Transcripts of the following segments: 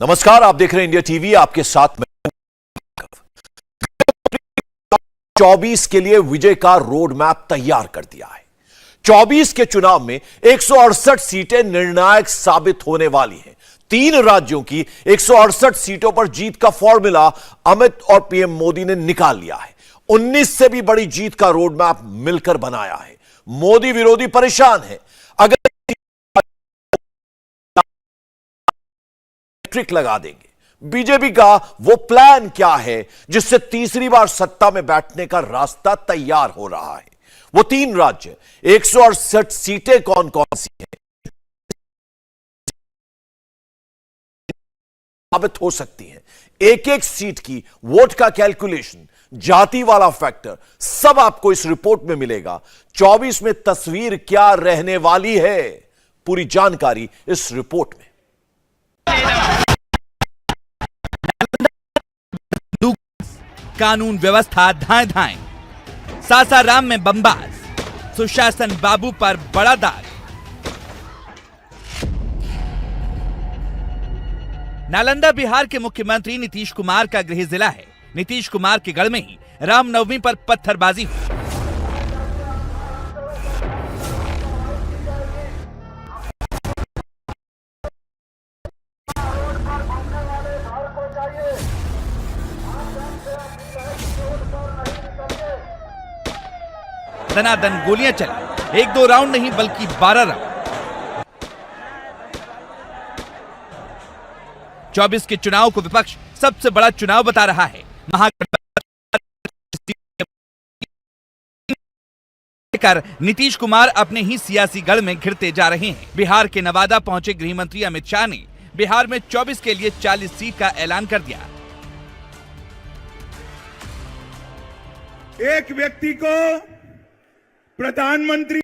नमस्कार, आप देख रहे हैं इंडिया टीवी। आपके साथ में 24 के लिए विजय का रोड मैप तैयार कर दिया है। 24 के चुनाव में 168 सीटें निर्णायक साबित होने वाली हैं। 3 राज्यों की 168 सीटों पर जीत का फॉर्मूला अमित और पीएम मोदी ने निकाल लिया है। 19 से भी बड़ी जीत का रोड मैप मिलकर बनाया है। मोदी विरोधी परेशान है। अगर ट्रिक लगा देंगे। बीजेपी का वो प्लान क्या है जिससे तीसरी बार सत्ता में बैठने का रास्ता तैयार हो रहा है? वो 3 राज्य, 168 सीटें कौन कौन सी हैं, साबित हो सकती हैं। एक एक सीट की वोट का कैलकुलेशन, जाति वाला फैक्टर, सब आपको इस रिपोर्ट में मिलेगा। 24 में तस्वीर क्या रहने वाली है, पूरी जानकारी इस रिपोर्ट में। कानून व्यवस्था धाएं धाएं, सासाराम में बमबाज, सुशासन बाबू पर बड़ा दाग। नालंदा बिहार के मुख्यमंत्री नीतीश कुमार का गृह जिला है। नीतीश कुमार के गढ़ में ही रामनवमी पर पत्थरबाजी हुई। दनादन गोलियां चली, 1-2 राउंड नहीं बल्कि 12 राउंड। 24 के चुनाव को विपक्ष सबसे बड़ा चुनाव बता रहा है। महागठबंधन नीतीश कुमार अपने ही सियासी गढ़ में घिरते जा रहे हैं। बिहार के नवादा पहुंचे गृह मंत्री अमित शाह ने बिहार में 24 के लिए 40 सीट का ऐलान कर दिया। एक व्यक्ति को प्रधानमंत्री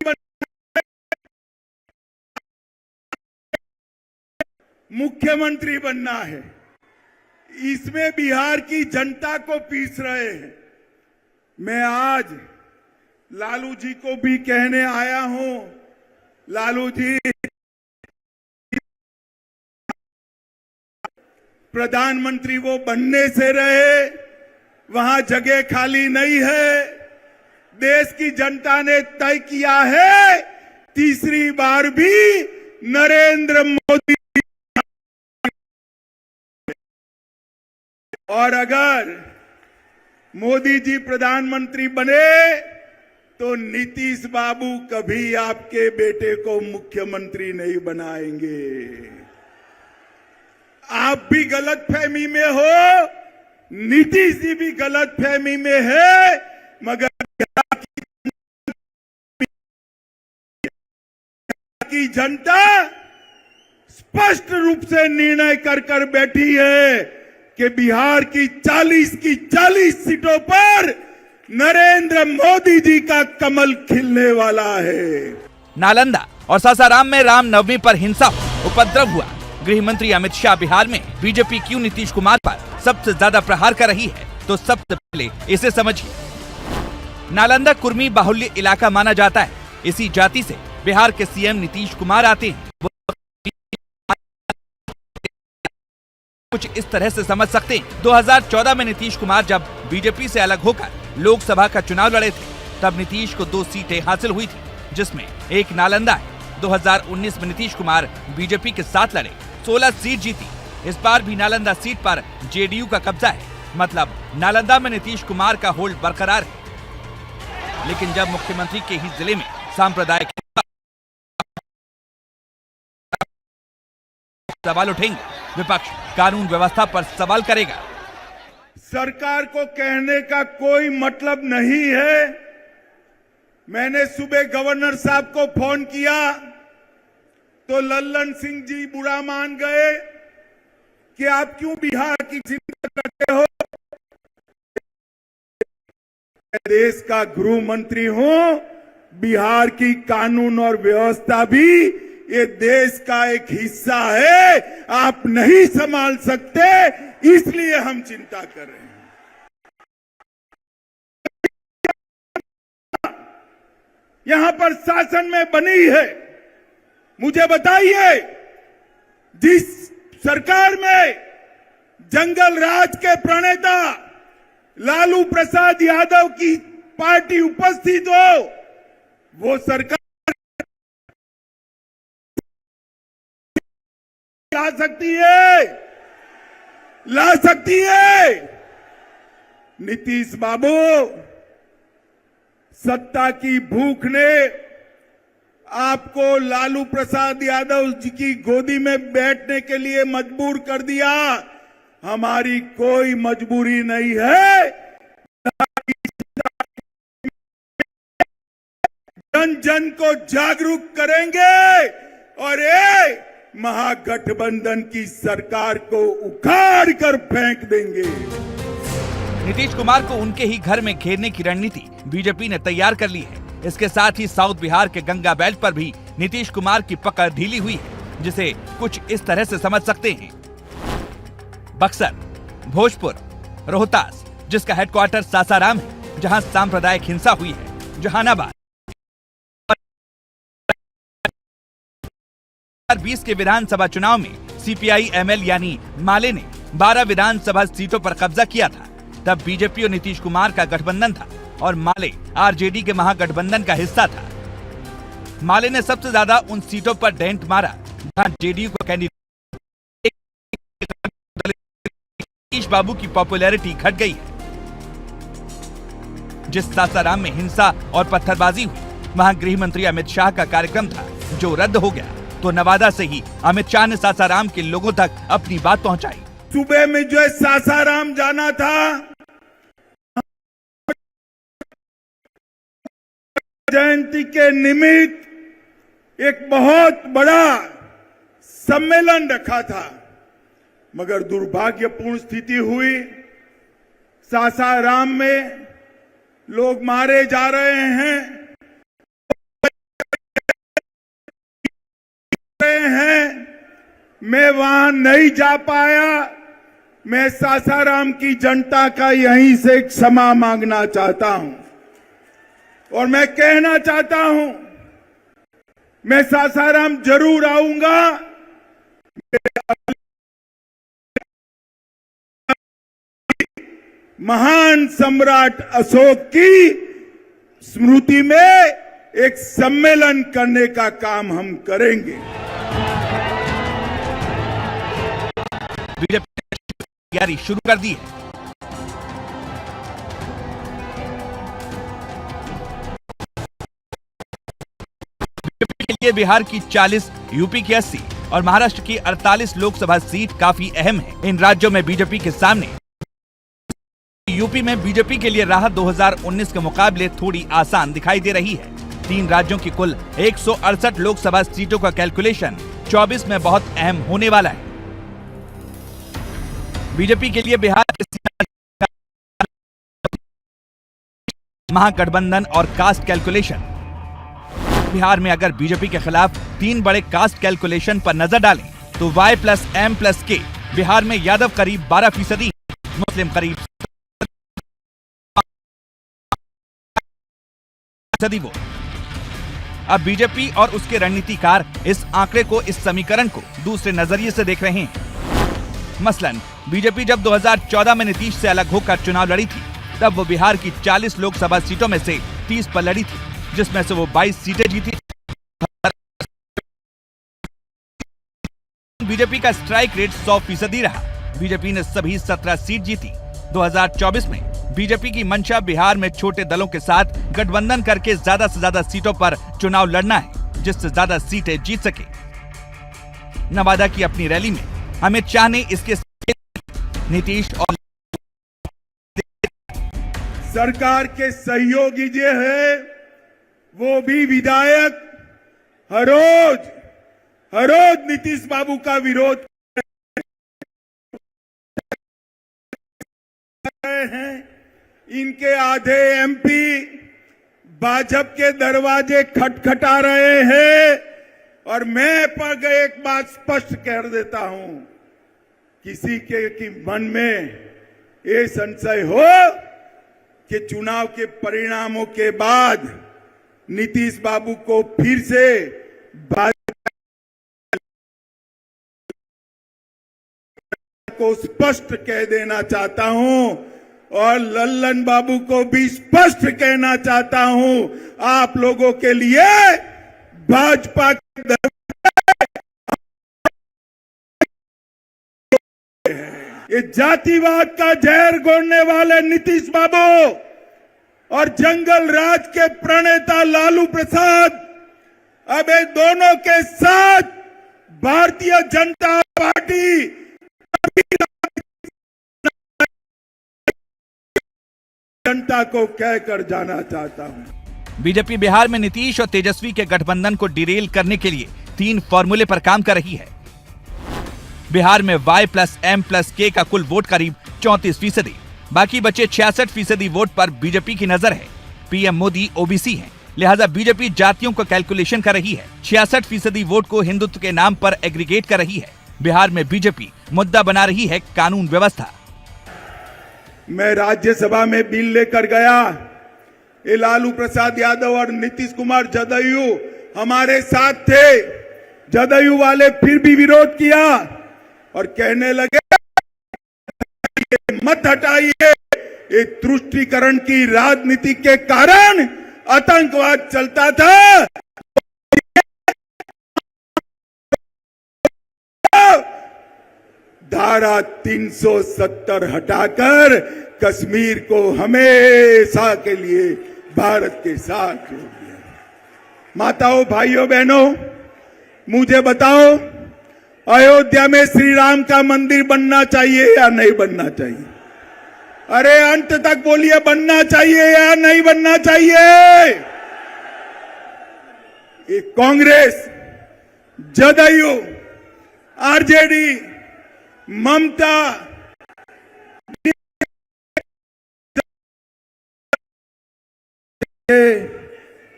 मुख्यमंत्री बनना है, इसमें बिहार की जनता को पीस रहे हैं। मैं आज लालू जी को भी कहने आया हूं, लालू जी, प्रधानमंत्री वो बनने से रहे, वहां जगह खाली नहीं है। देश की जनता ने तय किया है, तीसरी बार भी नरेंद्र मोदी। और अगर मोदी जी प्रधानमंत्री बने तो नीतीश बाबू कभी आपके बेटे को मुख्यमंत्री नहीं बनाएंगे। आप भी गलतफहमी में हो, नीतीश जी भी गलतफहमी में है, मगर की जनता स्पष्ट रूप से निर्णय कर बैठी है कि बिहार की 40 की 40 सीटों पर नरेंद्र मोदी जी का कमल खिलने वाला है। नालंदा और सासाराम में रामनवमी पर हिंसा, उपद्रव हुआ। गृह मंत्री अमित शाह बिहार में बीजेपी क्यों नीतीश कुमार पर सबसे ज्यादा प्रहार कर रही है, तो सबसे पहले इसे समझिए। नालंदा कुर्मी बाहुल्य इलाका माना जाता है। इसी जाति से बिहार के सीएम नीतीश कुमार आते हैं। कुछ इस तरह से समझ सकते हैं। 2014 में नीतीश कुमार जब बीजेपी से अलग होकर लोकसभा का चुनाव लड़े थे, तब नीतीश को 2 सीटें हासिल हुई थी, जिसमें एक नालंदा है। 2019 में नीतीश कुमार बीजेपी के साथ लड़े, 16 सीट जीती। इस बार भी नालंदा सीट पर जेडीयू का कब्जा है, मतलब नालंदा में नीतीश कुमार का होल्ड बरकरार है। लेकिन जब मुख्यमंत्री के ही जिले में सांप्रदायिक सवाल उठेंगे, विपक्ष कानून व्यवस्था पर सवाल करेगा। सरकार को कहने का कोई मतलब नहीं है। मैंने सुबह गवर्नर साहब को फोन किया तो लल्लन सिंह जी बुरा मान गए कि आप क्यों बिहार की चिंता करते हो। मैं देश का गृह मंत्री हूं, बिहार की कानून और व्यवस्था भी ये देश का एक हिस्सा है। आप नहीं संभाल सकते, इसलिए हम चिंता कर रहे हैं। यहां पर शासन में बनी है, मुझे बताइए, जिस सरकार में जंगल राज के प्रणेता लालू प्रसाद यादव की पार्टी उपस्थित हो, वो सरकार ला सकती है। नीतीश बाबू, सत्ता की भूख ने आपको लालू प्रसाद यादव जी की गोदी में बैठने के लिए मजबूर कर दिया। हमारी कोई मजबूरी नहीं है। जन जन को जागरूक करेंगे और ये महागठबंधन की सरकार को उखाड़ कर फेंक देंगे। नीतीश कुमार को उनके ही घर में घेरने की रणनीति बीजेपी ने तैयार कर ली है। इसके साथ ही साउथ बिहार के गंगा बेल्ट पर भी नीतीश कुमार की पकड़ ढीली हुई है, जिसे कुछ इस तरह से समझ सकते हैं। बक्सर, भोजपुर, रोहतास, जिसका हेडक्वार्टर सासाराम है, जहां सांप्रदायिक हिंसा हुई है, जहानाबाद 2020 के विधानसभा चुनाव में सीपीआई एमएल यानी माले ने 12 विधानसभा सीटों पर कब्जा किया था। तब बीजेपी और नीतीश कुमार का गठबंधन था और माले आरजेडी के महागठबंधन का हिस्सा था। माले ने सबसे ज्यादा उन सीटों पर डेंट मारा जहां जेडीयू को कैंडिडेट नीतीश बाबू की पॉपुलैरिटी घट गई है। जिस सासाराम में हिंसा और पत्थरबाजी हुई, वहां गृह मंत्री अमित शाह का कार्यक्रम था जो रद्द हो गया, तो नवादा से ही अमित शाह ने सासाराम के लोगों तक अपनी बात पहुंचाई। सुबह में जो सासाराम जाना था, जयंती के निमित्त एक बहुत बड़ा सम्मेलन रखा था, मगर दुर्भाग्यपूर्ण स्थिति हुई। सासाराम में लोग मारे जा रहे हैं, मैं वहां नहीं जा पाया। मैं सासाराम की जनता का यहीं से क्षमा मांगना चाहता हूं और मैं कहना चाहता हूं, मैं सासाराम जरूर आऊंगा। महान सम्राट अशोक की स्मृति में एक सम्मेलन करने का काम हम करेंगे। बीजेपी ने तैयारी शुरू कर दी है। बीजेपी के लिए बिहार की 40, यूपी की 80 और महाराष्ट्र की 48 लोकसभा सीट काफी अहम है। इन राज्यों में बीजेपी के सामने यूपी में बीजेपी के लिए राह 2019 के मुकाबले थोड़ी आसान दिखाई दे रही है। 3 राज्यों की कुल 168 लोकसभा सीटों का कैलकुलेशन 24 में बहुत अहम होने वाला है। बीजेपी के लिए बिहार के महागठबंधन और कास्ट कैलकुलेशन। बिहार में अगर बीजेपी के खिलाफ 3 बड़े कास्ट कैलकुलेशन पर नजर डालें तो Y+M+K बिहार में यादव करीब 12%, मुस्लिम करीब वो। अब बीजेपी और उसके रणनीतिकार इस आंकड़े को, इस समीकरण को दूसरे नजरिए से देख रहे हैं। मसलन बीजेपी जब 2014 में नीतीश से अलग होकर चुनाव लड़ी थी, तब वो बिहार की 40 लोकसभा सीटों में से 30 पर लड़ी थी, जिसमें से वो 22 सीटें जीती। बीजेपी का स्ट्राइक रेट 100% रहा। बीजेपी ने सभी 17 सीट जीती। 2024 में बीजेपी की मंशा बिहार में छोटे दलों के साथ गठबंधन करके ज्यादा से ज्यादा सीटों पर चुनाव लड़ना है, जिससे ज्यादा सीटें जीत सके। नवादा की अपनी रैली में अमित शाह ने इसके नीतीश और सरकार के सहयोगी जो है वो भी विधायक हर रोज नीतीश बाबू का विरोध कर रहे हैं। इनके आधे एमपी भाजपा के दरवाजे खटखटा रहे हैं और मैं पर एक बात स्पष्ट कर देता हूं, किसी के मन में ये संशय हो कि चुनाव के परिणामों के बाद नीतीश बाबू को फिर से को स्पष्ट कह देना चाहता हूं और लल्लन बाबू को भी स्पष्ट कहना चाहता हूं, आप लोगों के लिए भाजपा के ये जातिवाद का जहर घोलने वाले नीतीश बाबू और जंगल राज के प्रणेता लालू प्रसाद अब ये दोनों के साथ भारतीय जनता पार्टी जनता को कहकर जाना चाहता हूं। बीजेपी बिहार में नीतीश और तेजस्वी के गठबंधन को डिरेल करने के लिए 3 फॉर्मूले पर काम कर रही है। बिहार में Y+M+K का कुल वोट करीब 34%, बाकी बचे 66% वोट पर बीजेपी की नजर है। पीएम मोदी ओबीसी हैं, लिहाजा बीजेपी जातियों को कैलकुलेशन कर रही है। 66% वोट को हिंदुत्व के नाम पर एग्रीगेट कर रही है। बिहार में बीजेपी मुद्दा बना रही है कानून व्यवस्था। मैं राज्यसभा में बिल लेकर गया, ये लालू प्रसाद यादव और नीतीश कुमार जदयू हमारे साथ थे। जदयू वाले फिर भी विरोध किया और कहने लगे मत हटाइए, ये तुष्टीकरण की राजनीति के कारण आतंकवाद चलता था। धारा 370 हटाकर कश्मीर को हमेशा के लिए भारत के साथ जोड़ दिया। माताओं, भाइयों, बहनों, मुझे बताओ, अयोध्या में श्री राम का मंदिर बनना चाहिए या नहीं बनना चाहिए? अरे अंत तक बोलिए, बनना चाहिए या नहीं बनना चाहिए? ये कांग्रेस, जदयू, आरजेडी, ममता,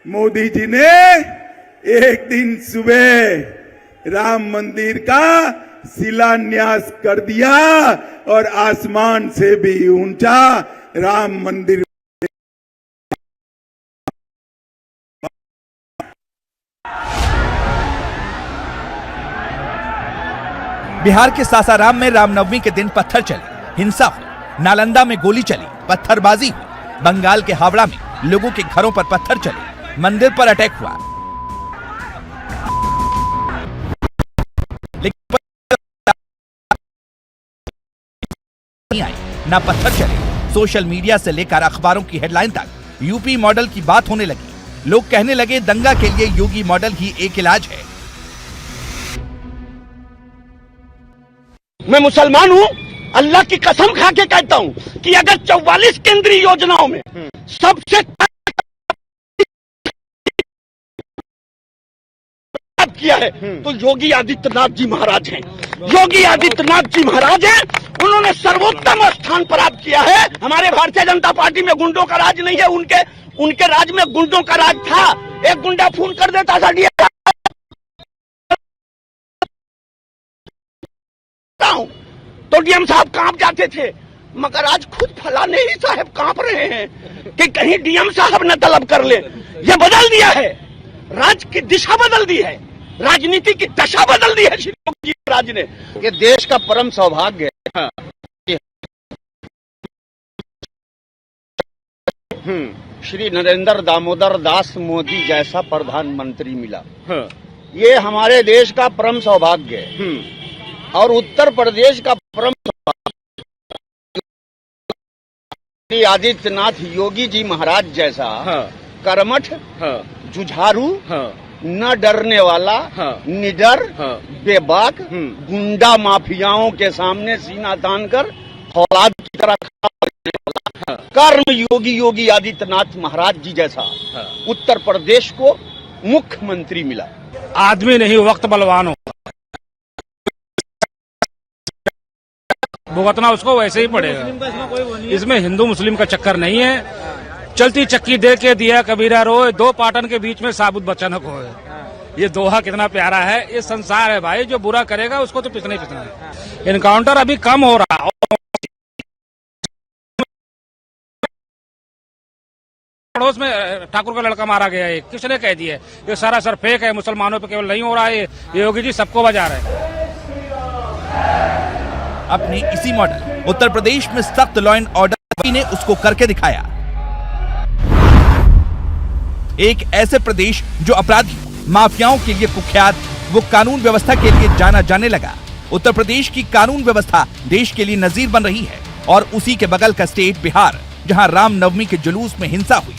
मोदी जी ने एक दिन सुबह राम मंदिर का शिलान्यास कर दिया और आसमान से भी ऊंचा राम मंदिर। बिहार के सासाराम में रामनवमी के दिन पत्थर चले, हिंसा हुई, नालंदा में गोली चली, पत्थरबाजी हुई, बंगाल के हावड़ा में लोगों के घरों पर पत्थर चले, मंदिर पर अटैक हुआ, लेकिन नहीं आई, ना पत्थर चले। सोशल मीडिया से लेकर अखबारों की हेडलाइन तक यूपी मॉडल की बात होने लगी। लोग कहने लगे दंगा के लिए योगी मॉडल ही एक इलाज है। मैं मुसलमान हूं, अल्लाह की कसम खा के कहता हूं कि अगर 44 केंद्रीय योजनाओं में सबसे किया है तो योगी आदित्यनाथ जी महाराज हैं। योगी आदित्यनाथ जी महाराज हैं, उन्होंने सर्वोत्तम स्थान प्राप्त किया है। हमारे भारतीय जनता पार्टी में गुंडों का राज नहीं है, उनके राज में गुंडों का राज था। एक गुंडा फोन कर देता था तो डीएम साहब कांप जाते थे, मगर आज खुद फलाने ही साहब कांप रहे हैं कि कहीं डीएम साहब न तलब कर ले। ये बदल दिया है, राज्य की दिशा बदल दी है, राजनीति की दशा बदल दी है श्री योगी महाराज ने। ये देश का परम सौभाग्य है। श्री नरेंद्र दामोदर दास मोदी जैसा प्रधानमंत्री मिला, ये हमारे देश का परम सौभाग्य है। और उत्तर प्रदेश का परम आदित्यनाथ योगी जी महाराज जैसा कर्मठ, जुझारू, न डरने वाला, निडर, बेबाक, गुंडा माफियाओं के सामने सीना तानकर फौलाद की तरह कर्म योगी आदित्यनाथ महाराज जी जैसा उत्तर प्रदेश को मुख्यमंत्री मिला। आदमी नहीं, वक्त बलवान हो, भुगतना उसको वैसे ही पड़ेगा। इसमें हिंदू मुस्लिम का चक्कर नहीं है। चलती चक्की दे के दिया कबीरा रोए, 2 पाटन के बीच में साबुत बच्चन खोए। ये दोहा कितना प्यारा है। ये संसार है भाई, जो बुरा करेगा उसको तो पिसना ही पिसना है। इनकाउंटर अभी कम हो रहा है। पड़ोस में ठाकुर का लड़का मारा गया है, किसने कह दिया? ये सारा सर फेक है, मुसलमानों पे केवल नहीं हो रहा है। ये योगी जी सबको बजा रहे हैं। अपने इसी मॉडल उत्तर प्रदेश में सख्त लॉ एंड ऑर्डर ने उसको करके दिखाया। एक ऐसे प्रदेश जो अपराधी माफियाओं के लिए कुख्यात, वो कानून व्यवस्था के लिए जाना जाने लगा। उत्तर प्रदेश की कानून व्यवस्था देश के लिए नजीर बन रही है और उसी के बगल का स्टेट बिहार, जहां रामनवमी के जुलूस में हिंसा हुई,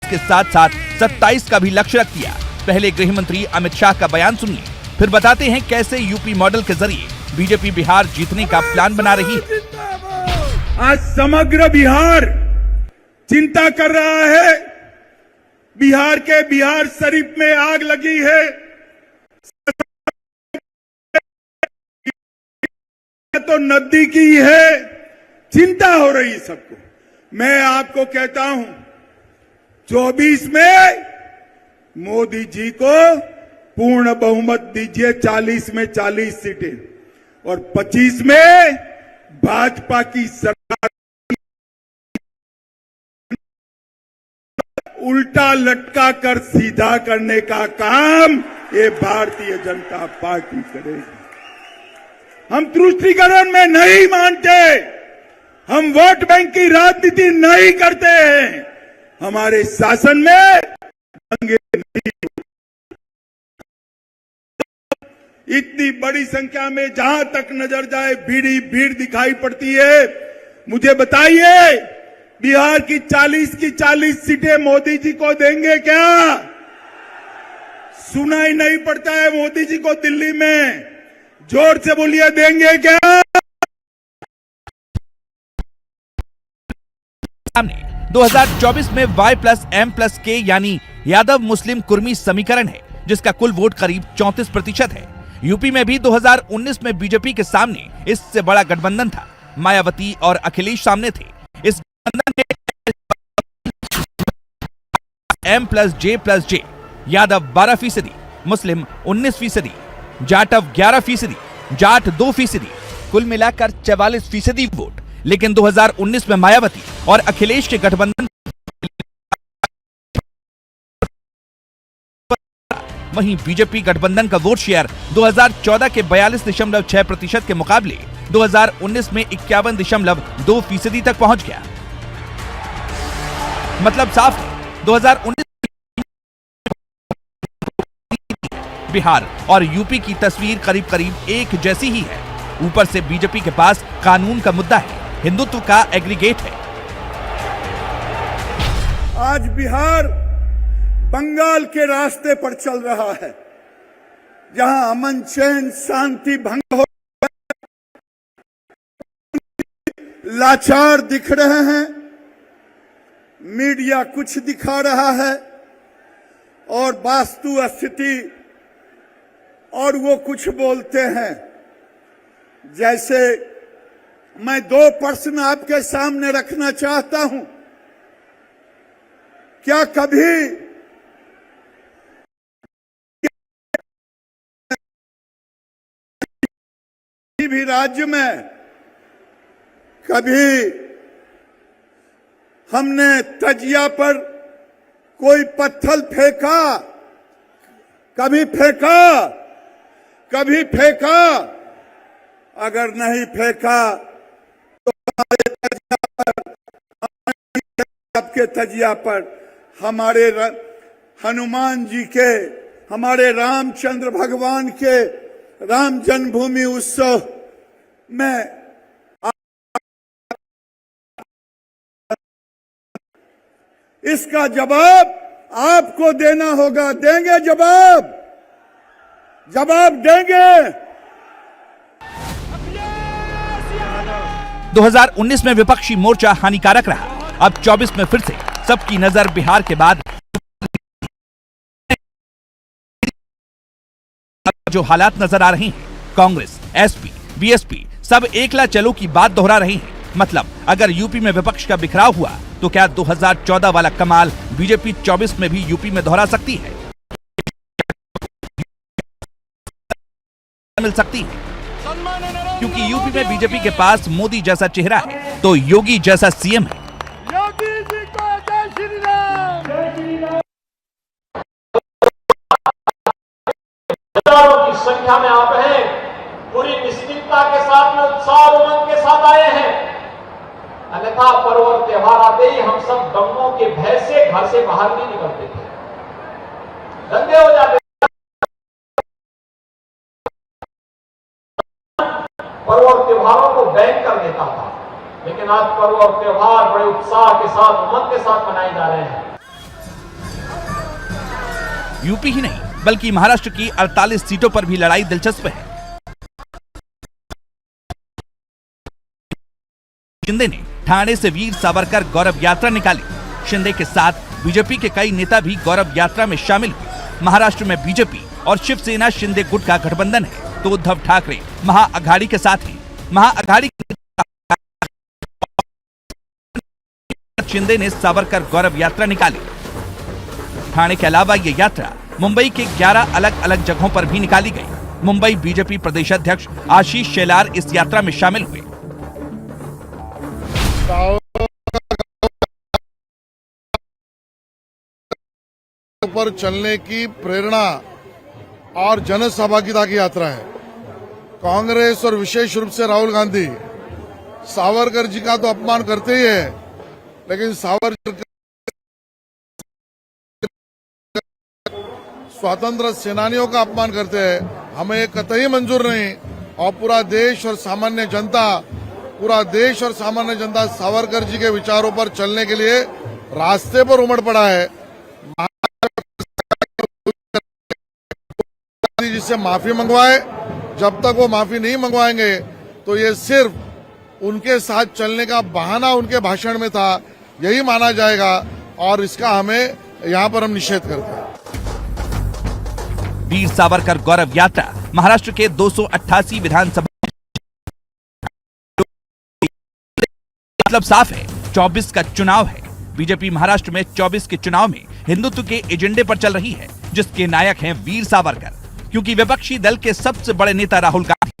के साथ साथ 27 का भी लक्ष्य रख दिया। पहले गृह मंत्री अमित शाह का बयान सुनिए, फिर बताते हैं कैसे यूपी मॉडल के जरिए बीजेपी बिहार जीतने का प्लान बना रही है। आज समग्र बिहार चिंता कर रहा है। बिहार के बिहार शरीफ में आग लगी है, तो नजदीकी है, चिंता हो रही सबको। मैं आपको कहता हूं 24 में मोदी जी को पूर्ण बहुमत दीजिए, 40 में 40 सीटें, और 25 में भाजपा की सरकार उल्टा लटका कर सीधा करने का काम ये भारतीय जनता पार्टी करेगी। हम तुष्टीकरण में नहीं मानते, हम वोट बैंक की राजनीति नहीं करते हैं। हमारे शासन में दंगे नहीं। इतनी बड़ी संख्या में जहां तक नजर जाए भीड़ दिखाई पड़ती है। मुझे बताइए, बिहार की 40 सीटें मोदी जी को देंगे क्या? सुनाई नहीं पड़ता है मोदी जी को दिल्ली में, जोर से बोलिए, देंगे क्या? सामने 2024 में Y+M+K यानी यादव मुस्लिम कुर्मी समीकरण है, जिसका कुल वोट करीब 34% है। यूपी में भी 2019 में बीजेपी के सामने इससे बड़ा गठबंधन था। मायावती और अखिलेश सामने थे। इस गठबंधन में M+J+J, यादव 12%, मुस्लिम 19%, जाटव 11%, जाट 2%, कुल मिलाकर 44% वोट। लेकिन 2019 में मायावती और अखिलेश के गठबंधन, वहीं बीजेपी गठबंधन का वोट शेयर 2014 के 42.6% के मुकाबले 2019 में 51.2% तक पहुंच गया। मतलब साफ है, 2019 बिहार और यूपी की तस्वीर करीब करीब एक जैसी ही है। ऊपर से बीजेपी के पास कानून का मुद्दा है, हिंदुत्व का एग्रीगेट है। आज बिहार बंगाल के रास्ते पर चल रहा है, जहां अमन चैन शांति भंग हो, लाचार दिख रहे हैं, मीडिया कुछ दिखा रहा है और वास्तु स्थिति और वो कुछ बोलते हैं। जैसे मैं 2 प्रश्न आपके सामने रखना चाहता हूं। क्या कभी भी राज्य में कभी हमने तजिया पर कोई पत्थर फेंका? कभी फेंका? कभी फेंका? अगर नहीं फेंका तो हमारे तजिया पर, आपके तजिया पर, हमारे हनुमान जी के, हमारे रामचंद्र भगवान के राम जन्मभूमि उत्सव में इसका जवाब आपको देना होगा। देंगे जवाब? जवाब देंगे? 2019 में विपक्षी मोर्चा हानिकारक रहा। अब 24 में फिर से सबकी नजर बिहार के बाद जो हालात नजर आ रहे हैं, कांग्रेस, एसपी, बीएसपी सब एकला चलो की बात दोहरा रहे हैं। मतलब अगर यूपी में विपक्ष का बिखराव हुआ तो क्या 2014 वाला कमाल बीजेपी 24 में भी यूपी में दोहरा सकती है? मिल सकती है, क्योंकि यूपी में बीजेपी के पास मोदी जैसा चेहरा है तो योगी जैसा सीएम है। योगी जी को जय श्री राम। जिस संख्या में आप हैं, पूरी निश्चितता के साथ में, उत्साह और उमंग के साथ आए हैं। अन्यथा पर्व और त्योहार आते ही हम सब दंगों के भय से घर से बाहर नहीं निकलते थे, दंगे हो जाते। पर्व और त्योहारों को बैन कर देता था, लेकिन आज पर्व और त्योहार बड़े उत्साह के साथ, उमंग के साथ मनाए जा रहे हैं। यूपी ही नहीं बल्कि महाराष्ट्र की 48 सीटों पर भी लड़ाई दिलचस्प है। शिंदे ने ठाणे से वीर सावरकर गौरव यात्रा निकाली। शिंदे के साथ बीजेपी के कई नेता भी गौरव यात्रा में शामिल हुए। महाराष्ट्र में बीजेपी और शिवसेना शिंदे गुट का गठबंधन है, तो उद्धव ठाकरे महाअघाड़ी के साथ हैं। महाअघाड़ी शिंदे ने सावरकर गौरव यात्रा निकाली। ठाणे के अलावा ये यात्रा मुंबई के 11 अलग अलग जगहों पर भी निकाली गई। मुंबई बीजेपी प्रदेश अध्यक्ष आशीष शेलार इस यात्रा में शामिल हुए। पर चलने की प्रेरणा और जन सहभागिता की यात्रा है। कांग्रेस और विशेष रूप से राहुल गांधी सावरकर जी का तो अपमान करते ही है, लेकिन सावरकर स्वतंत्र सेनानियों का अपमान करते हैं। हमें कतई मंजूर नहीं। और पूरा देश और सामान्य जनता सावरकर जी के विचारों पर चलने के लिए रास्ते पर उमड़ पड़ा है। जिससे माफी मंगवाए, जब तक वो माफी नहीं मंगवाएंगे तो ये सिर्फ उनके साथ चलने का बहाना उनके भाषण में था, यही माना जाएगा और इसका हमें यहाँ पर हम निषेध करते हैं। वीर सावरकर गौरव यात्रा महाराष्ट्र के 288 विधानसभा मतलब साफ है, 24 का चुनाव है। बीजेपी महाराष्ट्र में 24 के चुनाव में हिंदुत्व के एजेंडे पर चल रही है, जिसके नायक हैं वीर सावरकर। क्योंकि विपक्षी दल के सबसे बड़े नेता राहुल गांधी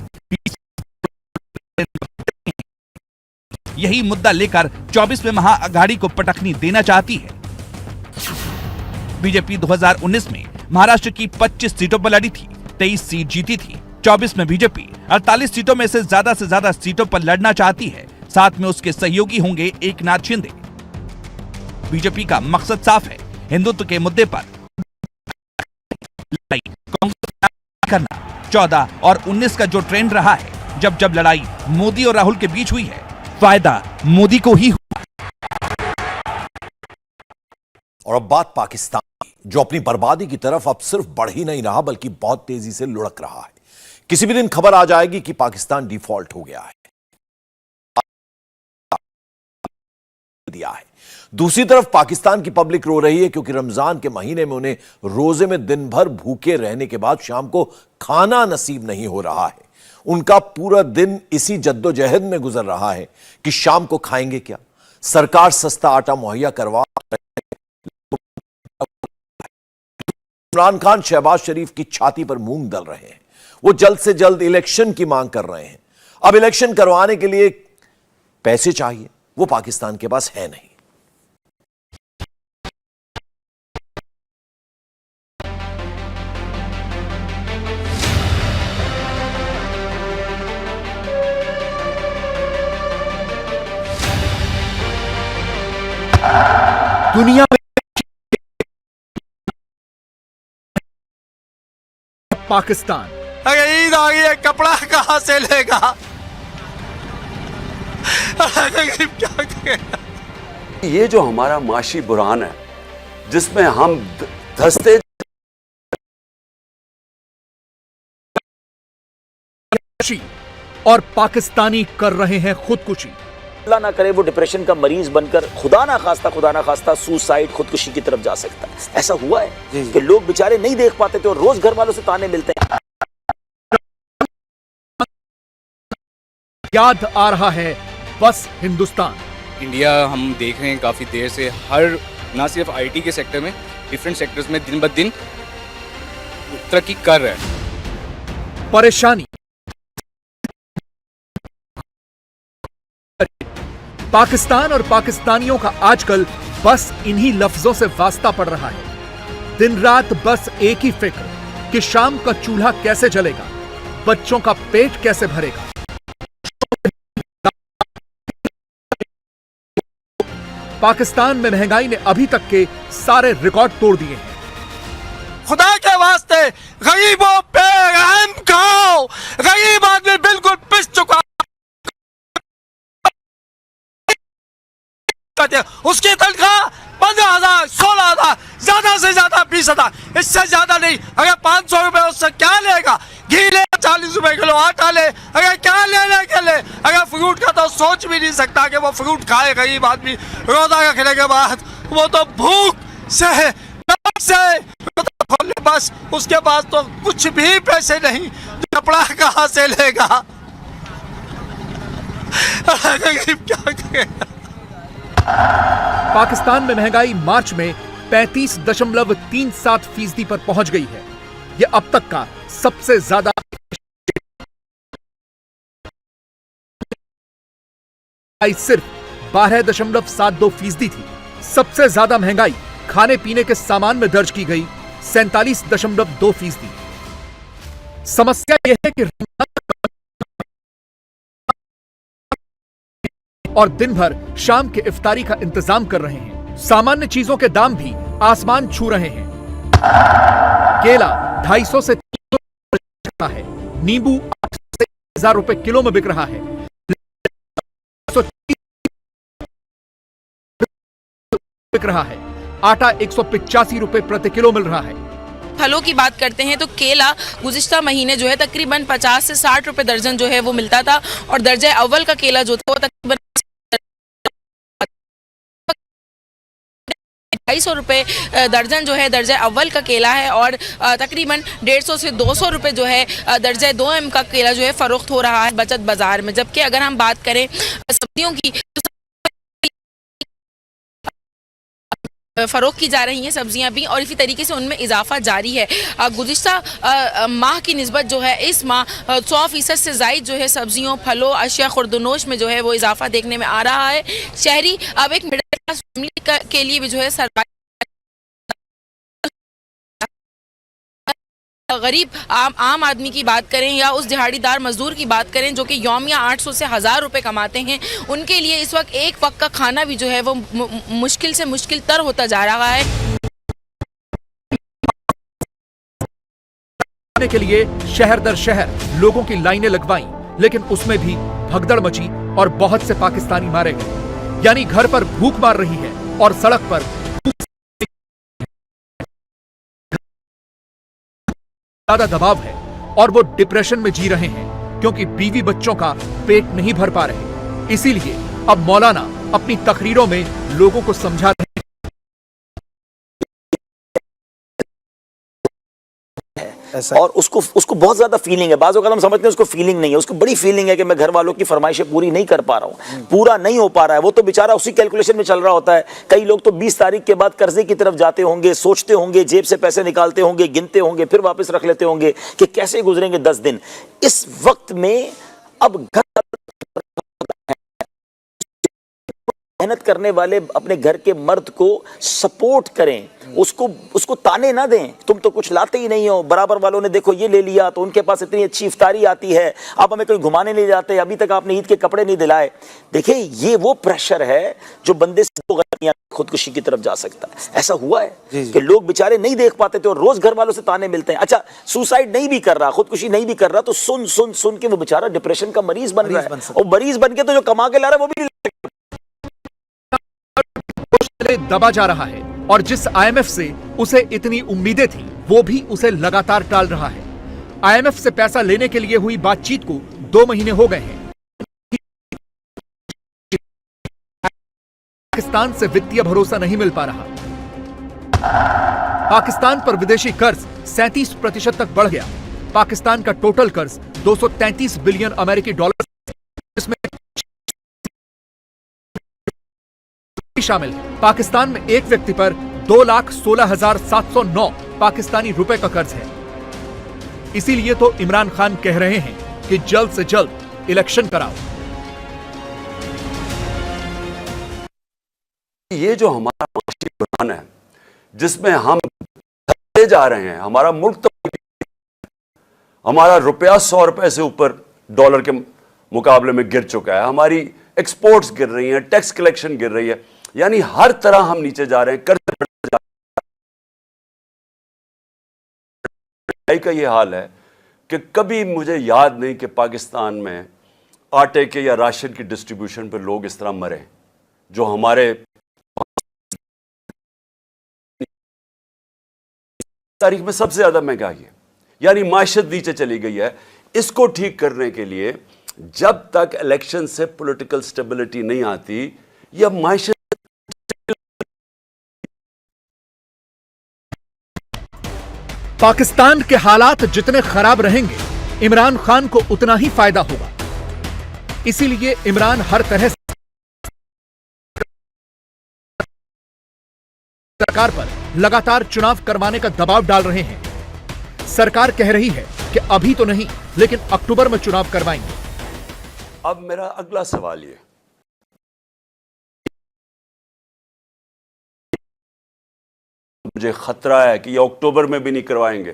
यही मुद्दा लेकर 24 में महाअघाड़ी को पटखनी देना चाहती है। बीजेपी 2019 में महाराष्ट्र की 25 सीटों पर लड़ी थी, 23 सीट जीती थी। 24 में बीजेपी 48 सीटों में से ज्यादा सीटों पर लड़ना चाहती है। साथ में उसके सहयोगी होंगे एकनाथ शिंदे। बीजेपी का मकसद साफ है, हिंदुत्व के मुद्दे पर करना। 14 और 19 का जो ट्रेंड रहा है, जब लड़ाई मोदी और राहुल के बीच हुई है, फायदा मोदी को ही हुआ। और अब बात पाकिस्तान की, जो अपनी बर्बादी की तरफ अब सिर्फ बढ़ ही नहीं रहा बल्कि बहुत तेजी से लुढ़क रहा है। किसी भी दिन खबर आ जाएगी कि पाकिस्तान डिफॉल्ट हो गया है। दूसरी तरफ पाकिस्तान की पब्लिक रो रही है, क्योंकि रमजान के महीने में उन्हें रोजे में दिन भर भूखे रहने के बाद शाम को खाना नसीब नहीं हो रहा है। उनका पूरा दिन इसी जद्दोजहद में गुजर रहा है कि शाम को खाएंगे क्या। सरकार सस्ता आटा मुहैया करवा। इमरान खान शहबाज शरीफ की छाती पर मूंग दल रहे हैं। वो जल्द से जल्द इलेक्शन की मांग कर रहे हैं। अब इलेक्शन करवाने के लिए पैसे चाहिए, वो पाकिस्तान के पास है नहीं। दुनिया में पाकिस्तान ईद आ गई है, कपड़ा कहां से लेगा? ये जो हमारा माशी बुरान है, जिसमें हम धंसते और पाकिस्तानी कर रहे हैं खुदकुशी। अल्लाह ना करे वो डिप्रेशन का मरीज बनकर खुदा ना खास्ता सुसाइड, खुदकुशी की तरफ जा सकता है। ऐसा हुआ है कि लोग बेचारे नहीं देख पाते थे और रोज घर वालों से ताने मिलते हैं। याद आ रहा है बस हिंदुस्तान। इंडिया हम देख रहे हैं काफी देर से, हर ना सिर्फ आईटी के सेक्टर में, डिफरेंट सेक्टर्स में दिन ब दिन तरक्की कर रहा है। परेशानी पाकिस्तान और पाकिस्तानियों का आजकल बस इन्हीं लफ्जों से वास्ता पड़ रहा है। दिन रात बस एक ही फिक्र कि शाम का चूल्हा कैसे जलेगा, बच्चों का पेट कैसे भरेगा। पाकिस्तान में महंगाई ने अभी तक के सारे रिकॉर्ड तोड़ दिए हैं। खुदा के वास्ते गरीबों पे रहम करो। गरीब आदमी बिल्कुल पिस चुका, उसकी तनख्वाह 15,000, 16,000, ज्यादा से ज्यादा 20,000, इससे ज्यादा नहीं। अगर 500 रुपए उससे क्या लेगा? घी ले 40 रुपए किलो, आटा ले, अगर क्या लेने के लिए, अगर फ्रूट का तो सोच भी नहीं सकता कि वो फ्रूट खाए गरीब आदमी रोजा रखने के बाद। वो तो भूख से बस, उसके पास तो कुछ भी पैसे नहीं, कपड़ा कहां से लेगा? गरीब क्या करेगा? पाकिस्तान में महंगाई मार्च में 35.37% पर पहुंच गई है। यह अब तक का सबसे ज्यादा सिर्फ 12.72% थी। सबसे ज्यादा महंगाई खाने पीने के सामान में दर्ज की गई 47.2%। समस्या यह है कि और दिन भर शाम के इफ्तारी का इंतजाम कर रहे हैं। सामान्य चीजों के दाम भी आसमान छू रहे हैं। केला 250 से 300 है, नींबू 800 से 1,000 रुपए किलो में बिक रहा है, बिक रहा है। आटा 185 रुपए प्रति किलो मिल रहा है। फलों की बात करते हैं तो केला गुज़िश्ता महीने जो है तकरीबन 50 से 60 रुपए दर्जन जो है वो मिलता था, और दर्जा अव्वल का केला जो था वो तकरीबन 250 रुपए दर्जन जो है दर्जा अव्वल का केला है, और तकरीबन 150 से 200 रुपए जो है दर्जा 2M का केला जो है फरोख्त हो रहा है बचत बाजार में। जबकि अगर हम बात करें सब्जियों की, फरोख्त की जा रही हैं सब्जियां भी, और इसी तरीके से उनमें इजाफा जारी है। गुज़िश्ता माह की निस्बत जो है इस माह 100% से ज़ायद जो है सब्जियों, फलों, अशिया खुर्दनोश में जो है वो इजाफा देखने में आ रहा है। शहरी अब एक मिडिल क्लास फैमिली के लिए भी जो है गरीब आम आदमी की बात करें या उस दिहाड़ीदार मजदूर की बात करें जो कि यौमिया 800 से 1,000 रुपए कमाते हैं, उनके लिए इस वक्त एक वक्त का खाना भी जो है वो मुश्किल से मुश्किल तर होता जा रहा है। के लिए शहर दर शहर लोगों की लाइनें लगवाईं, लेकिन उसमें भी भगदड़ मची और बहुत से पाकिस्तानी मारे गए। यानी घर पर भूख मार रही है और सड़क पर ज्यादा दबाव है, और वो डिप्रेशन में जी रहे हैं क्योंकि बीवी बच्चों का पेट नहीं भर पा रहे। इसीलिए अब मौलाना अपनी तकरीरों में लोगों को समझा रहे हैं। और उसको बहुत ज्यादा फीलिंग है। बाज़ औक़ात हम समझते हैं उसको फीलिंग नहीं है, उसको बड़ी फीलिंग है कि मैं घर वालों की फरमाइशें पूरी नहीं कर पा रहा हूं, पूरा नहीं हो पा रहा है। वो तो बेचारा उसी कैलकुलेशन में चल रहा होता है। कई लोग तो 20 तारीख के बाद कर्जे की तरफ जाते होंगे, सोचते होंगे, जेब से पैसे निकालते होंगे, गिनते होंगे, फिर वापस रख लेते होंगे कि कैसे गुजरेंगे 10 दिन। इस वक्त में अब घर मेहनत करने वाले अपने घर के मर्द को सपोर्ट करें, उसको ताने ना दें, तुम तो कुछ लाते ही नहीं हो, बराबर वालों ने देखो ये ले लिया तो उनके पास इतनी अच्छी इफ्तारी आती है, आप हमें कोई घुमाने नहीं जाते, अभी तक आपने ईद के कपड़े नहीं दिलाए। देखिए ये वो प्रेशर है जो बंदे से खुदकुशी की तरफ जा सकता है। ऐसा हुआ है कि लोग बेचारे नहीं देख पाते थे और रोज घर वालों से ताने मिलते हैं। अच्छा सुसाइड नहीं भी कर रहा, खुदकुशी नहीं भी कर रहा, तो सुन सुन सुन के वो बेचारा डिप्रेशन का मरीज बन रहा है, और मरीज बन के तो जो कमा के ला रहा है वो भी दबा जा रहा है, और जिस IMF से उसे इतनी उम्मीदें थी वो भी उसे लगातार टाल रहा है। IMF से पैसा लेने के लिए हुई बातचीत को 2 महीने हो गए हैं। पाकिस्तान से वित्तीय भरोसा नहीं मिल पा रहा। पाकिस्तान पर विदेशी कर्ज 37% तक बढ़ गया। पाकिस्तान का टोटल कर्ज 233 बिलियन अमेरिकी डॉलर, जिसमें शामिल है। पाकिस्तान में एक व्यक्ति पर 2,16,709 पाकिस्तानी रुपए का कर्ज है। इसीलिए तो इमरान खान कह रहे हैं कि जल्द से जल्द इलेक्शन कराओ। ये जो हमारा माशी बुरान है जिसमें हम जा रहे हैं, हमारा मुल्क तो हमारा रुपया 100 रुपए से ऊपर डॉलर के मुकाबले में गिर चुका है, हमारी एक्सपोर्ट्स गिर रही हैं, टैक्स कलेक्शन गिर रही है, यानी हर तरह हम नीचे जा रहे हैं, कर्ज बढ़ का ये हाल है कि कभी मुझे याद नहीं कि पाकिस्तान में आटे के या राशन की डिस्ट्रीब्यूशन पर लोग इस तरह मरे जो हमारे तारीख में सबसे ज्यादा महंगाई है, यानी माशत नीचे चली गई है। इसको ठीक करने के लिए जब तक इलेक्शन से पॉलिटिकल स्टेबिलिटी नहीं आती, यह माशत पाकिस्तान के हालात जितने खराब रहेंगे, इमरान खान को उतना ही फायदा होगा। इसीलिए इमरान हर तरह से सरकार पर लगातार चुनाव करवाने का दबाव डाल रहे हैं। सरकार कह रही है कि अभी तो नहीं, लेकिन अक्टूबर में चुनाव करवाएंगे। अब मेरा अगला सवाल ये, मुझे खतरा है कि ये अक्टूबर में भी नहीं करवाएंगे।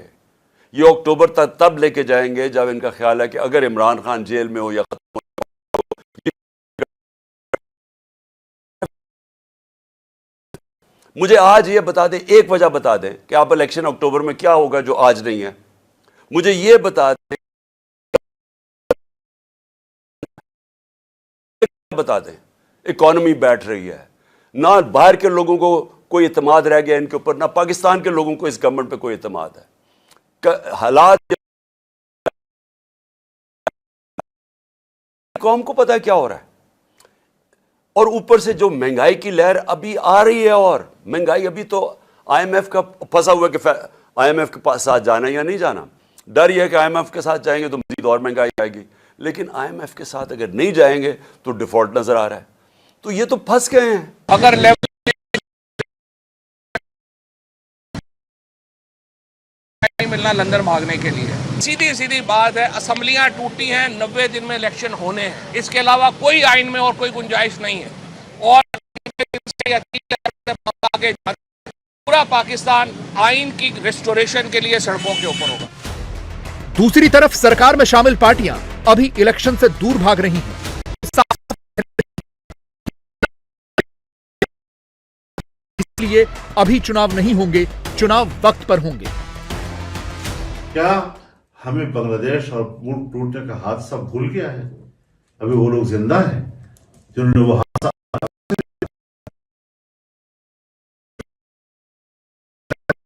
ये अक्टूबर तक तब लेके जाएंगे जब इनका ख्याल है कि अगर इमरान खान जेल में हो या खत्म हो, मुझे आज ये बता दें, एक वजह बता दें कि आप इलेक्शन अक्टूबर में क्या होगा जो आज नहीं है। मुझे ये बता दें इकॉनमी बैठ रही है, ना बाहर के लोगों को कोई इत्मीनान रह गया इनके ऊपर, ना पाकिस्तान के लोगों को इस गवर्नमेंट पे कोई इत्मीनान है। हालात कौम को पता है क्या हो रहा है, और ऊपर से जो महंगाई की लहर अभी आ रही है, और महंगाई अभी तो आईएमएफ का फंसा हुआ कि आईएमएफ के साथ जाना या नहीं जाना। डर यह है कि आईएमएफ के साथ जाएंगे तो मजीद और महंगाई आएगी, लेकिन आईएमएफ के साथ अगर नहीं जाएंगे तो डिफॉल्ट नजर आ रहा है। तो ये तो फंस गए हैं। अगर मिलना लंदन भागने के लिए, सीधी सीधी बात है, असेंबलियां टूटी हैं, 90 दिन में इलेक्शन होने हैं, इसके अलावा कोई आइन में और कोई गुंजाइश नहीं है। और पूरा पाकिस्तान आइन की रिस्टोरेशन के लिए सड़कों के ऊपर होगा। दूसरी तरफ सरकार में शामिल पार्टियां अभी इलेक्शन से दूर भाग रही हैं। इसलिए अभी चुनाव नहीं होंगे, चुनाव वक्त पर होंगे। क्या हमें बांग्लादेश और मुल्क टूटने का हादसा भूल गया है? अभी वो लोग जिंदा हैं जिन्होंने वो हादसा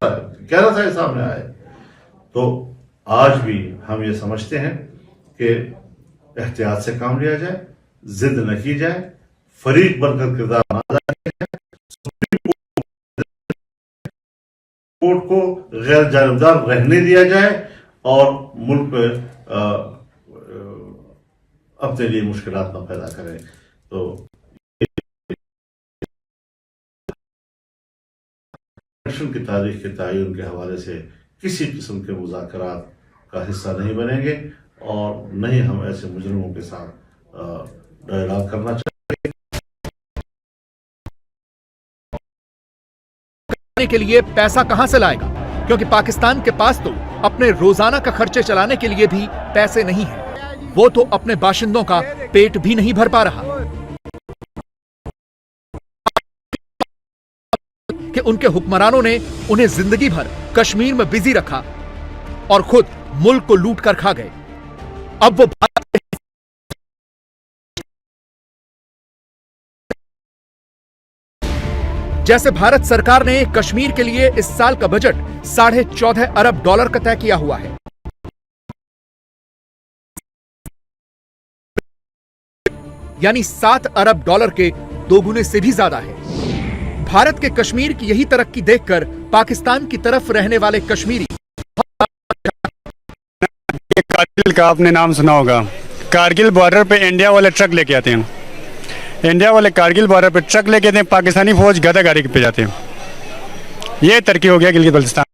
कहना था सामने आए। तो आज भी हम ये समझते हैं कि एहतियात से काम लिया जाए, जिद न की जाए, फरीक बनकर किरदार ना अदा किया जाए, कोर्ट को गैर जानबदार रहने दिया जाए और मुल्क पे अपने लिए मुश्किलात न पैदा करें। तो इलेक्शन की तारीख के तयन के हवाले से किसी किस्म के मुज़ाकरात का हिस्सा नहीं बनेंगे और न ही हम ऐसे मुजरिमों के साथ डायलॉग करना चाहिए। के लिए पैसा कहां से लाएगा, क्योंकि पाकिस्तान के पास तो अपने रोजाना का खर्चे चलाने के लिए भी पैसे नहीं है। वो तो अपने बाशिंदों का पेट भी नहीं भर पा रहा कि उनके हुक्मरानों ने उन्हें जिंदगी भर कश्मीर में बिजी रखा और खुद मुल्क को लूट कर खा गए। अब वो जैसे भारत सरकार ने कश्मीर के लिए इस साल का बजट $14.5 अरब का तय किया हुआ है, यानी $7 अरब के दोगुने से भी ज्यादा है। भारत के कश्मीर की यही तरक्की देखकर पाकिस्तान की तरफ रहने वाले कश्मीरी, कारगिल का आपने नाम सुना होगा, कारगिल बॉर्डर पे इंडिया वाले ट्रक लेके आते हैं, इंडिया वाले कारगिल बॉर्डर पे ट्रक लेके आते हैं, पाकिस्तानी फौज गधा गाड़ी पे जाते हैं। ये तरक्की हो गया गिलगित बल्तिस्तान।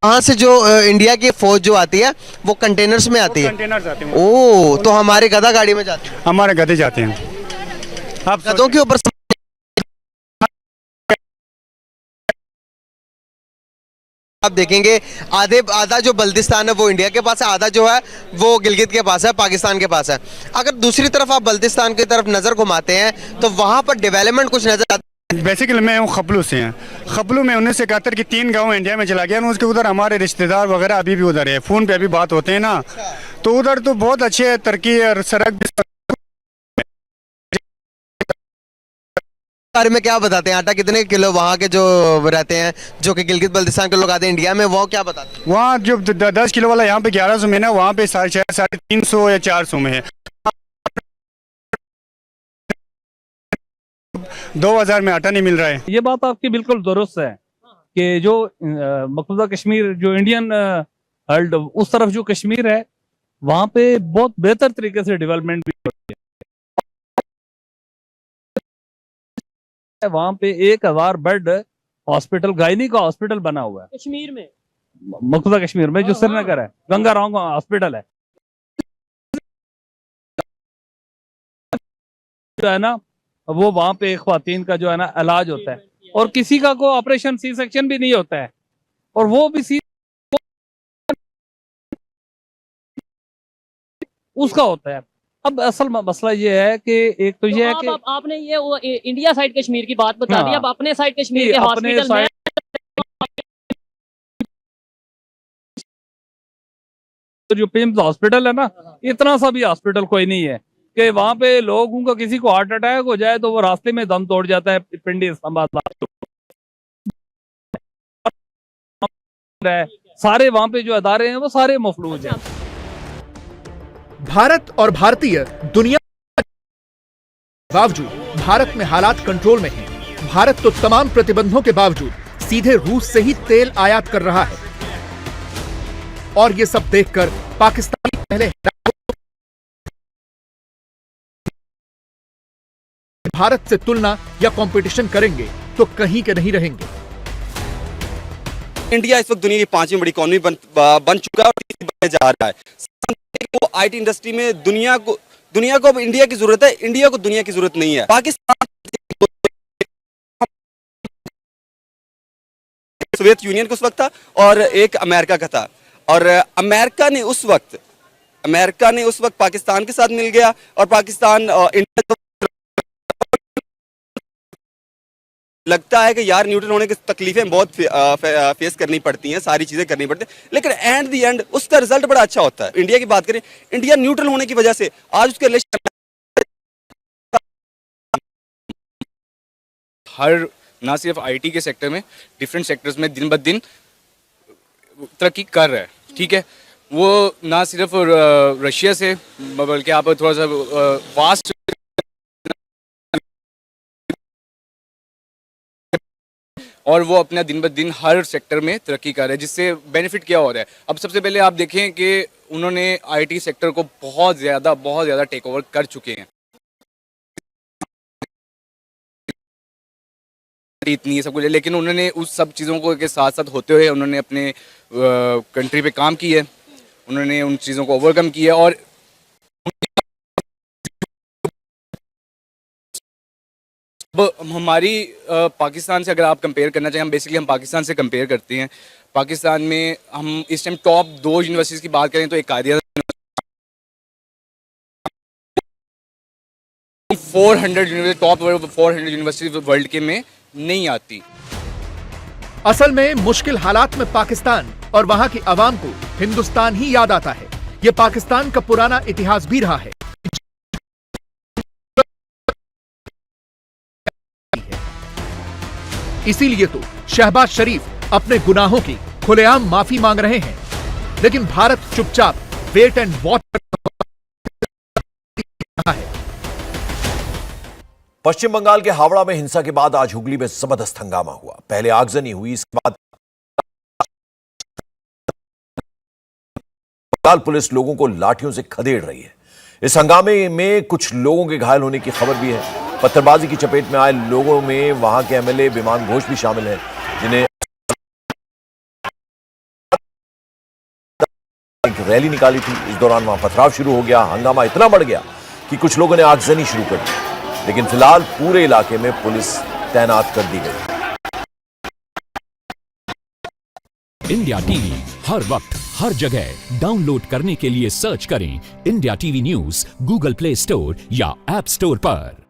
वहाँ से जो इंडिया की फौज जो आती है वो कंटेनर्स में आती है। कंटेनर्स आते हैं। ओह, तो हमारे गधा गाड़ी में जाते हैं। हमारे गधे जाते हैं। आप गधों के ऊपर आप देखेंगे आधा जो बल्तिस्तान है वो इंडिया के पास है, आधा जो है वो गिलगित के पास है, पाकिस्तान के पास है। अगर दूसरी तरफ आप बल्तिस्तान की तरफ नज़र घुमाते हैं तो वहाँ पर डेवलपमेंट कुछ नज़र आता है। बेसिकली मैं हूँ खपलू से हैं। खपलू में 1971 की 3 गांव इंडिया में चला गया ना, उसके उधर हमारे रिश्तेदार वगैरह अभी भी उधर है, फ़ोन पे अभी बात होते हैं ना, तो उधर तो बहुत अच्छे है, तरक्की और सड़क भी। बारे में क्या बताते हैं? आटा कितने किलो वहाँ के जो रहते हैं, जो कि गिलगित बल्तिस्तान के लोग आते हैं इंडिया में, वो क्या बताते हैं? वहाँ जो 10 किलो वाला यहाँ पे 1100 में ना, वहाँ पे 350 या 400 में है। 2000 में आटा नहीं मिल रहा है। ये बात आपकी बिल्कुल दुरुस्त है कि जो मकबूजा कश्मीर जो इंडियन उस तरफ जो कश्मीर है वहाँ पे बहुत बेहतर तरीके से डेवलपमेंट भी होती है। वहाँ पे 1000 बेड हॉस्पिटल, गायनी का हॉस्पिटल बना हुआ है कश्मीर में, मकबूजा कश्मीर में, जो श्रीनगर है, गंगा राम हॉस्पिटल है जो है ना, वो वहाँ पे ख्वातीन का जो है ना इलाज होता है, और किसी का कोई ऑपरेशन सी सेक्शन भी नहीं होता है, और वो भी उसका होता है। अब असल मसला ये है कि एक तो ये है कि आपने ये वो इंडिया साइड कश्मीर की बात बता दी, अब अपने साइड कश्मीर के हॉस्पिटल में जो पिम्स हॉस्पिटल है ना, इतना सा भी हॉस्पिटल कोई नहीं है कि वहाँ पे लोगों का किसी को हार्ट अटैक हो जाए तो वो रास्ते में दम तोड़ जाता है। पिंडी इस्लामाबाद सारे वहाँ पे जो अदारे हैं वो सारे मफलूज हैं। भारत और भारतीय दुनिया के बावजूद भारत में हालात कंट्रोल में हैं। भारत तो तमाम प्रतिबंधों के बावजूद सीधे रूस से ही तेल आयात कर रहा है, और ये सब देखकर पाकिस्तानी पहले भारत से तुलना या कंपटीशन करेंगे तो कहीं के नहीं रहेंगे। इंडिया इस वक्त दुनिया की 5वीं बड़ी इकोनॉमी बन चुका है और बनने जा रहा है। आईटी इंडस्ट्री में दुनिया को अब इंडिया की जरूरत है, इंडिया को दुनिया की जरूरत नहीं है। पाकिस्तान सोवियत यूनियन का उस वक्त था और एक अमेरिका का था, और अमेरिका ने उस वक्त पाकिस्तान के साथ मिल गया, और पाकिस्तान इंडिया लगता है कि यार न्यूट्रल होने की तकलीफें बहुत फेस करनी पड़ती हैं, सारी चीजें करनी पड़ती हैं, लेकिन एंड द एंड उसका रिजल्ट बड़ा अच्छा होता है। इंडिया की बात करें, इंडिया न्यूट्रल होने की वजह से आज उसके रिलेशन हर ना सिर्फ आईटी के सेक्टर में, डिफरेंट सेक्टर्स में दिन ब दिन तरक्की कर रहा है। ठीक है, वो ना सिर्फ रशिया से बल्कि आप थोड़ा सा वास्ट और वो अपना दिन ब दिन हर सेक्टर में तरक्की कर रहे हैं, जिससे बेनिफिट क्या हो रहा है। अब सबसे पहले आप देखें कि उन्होंने आईटी सेक्टर को बहुत ज़्यादा टेक ओवर कर चुके हैं। इतनी सब कुछ है, लेकिन उन्होंने उस सब चीज़ों को के साथ साथ होते हुए उन्होंने अपने कंट्री पे काम किया है, उन्होंने उन चीज़ों को ओवरकम किया। और हमारी पाकिस्तान से अगर आप कंपेयर करना चाहें, हम बेसिकली हम पाकिस्तान से कंपेयर करते हैं। पाकिस्तान में हम इस टाइम टॉप 2 यूनिवर्सिटीज़ की बात करें तो एक कायदे 400 टॉप 400 यूनिवर्सिटी वर्ल्ड के में नहीं आती। असल में मुश्किल हालात में पाकिस्तान और वहां की आवाम को हिंदुस्तान ही याद आता है। ये पाकिस्तान का पुराना इतिहास भी रहा है। इसीलिए तो शहबाज शरीफ अपने गुनाहों की खुलेआम माफी मांग रहे हैं, लेकिन भारत चुपचाप वेट एंड वॉच रहा है। पश्चिम बंगाल के हावड़ा में हिंसा के बाद आज हुगली में जबरदस्त हंगामा हुआ। पहले आगजनी हुई, इसके बाद बंगाल पुलिस लोगों को लाठियों से खदेड़ रही है। इस हंगामे में कुछ लोगों के घायल होने की खबर भी है। पत्थरबाजी की चपेट में आए लोगों में वहां के एमएलए विमान घोष भी शामिल हैं, जिन्हें एक रैली निकाली थी। इस दौरान वहां पथराव शुरू हो गया। हंगामा इतना बढ़ गया कि कुछ लोगों ने आगजनी शुरू कर दी, लेकिन फिलहाल पूरे इलाके में पुलिस तैनात कर दी गई। इंडिया टीवी हर वक्त हर जगह डाउनलोड करने के लिए सर्च करें India TV news Google play store या ऐप स्टोर पर।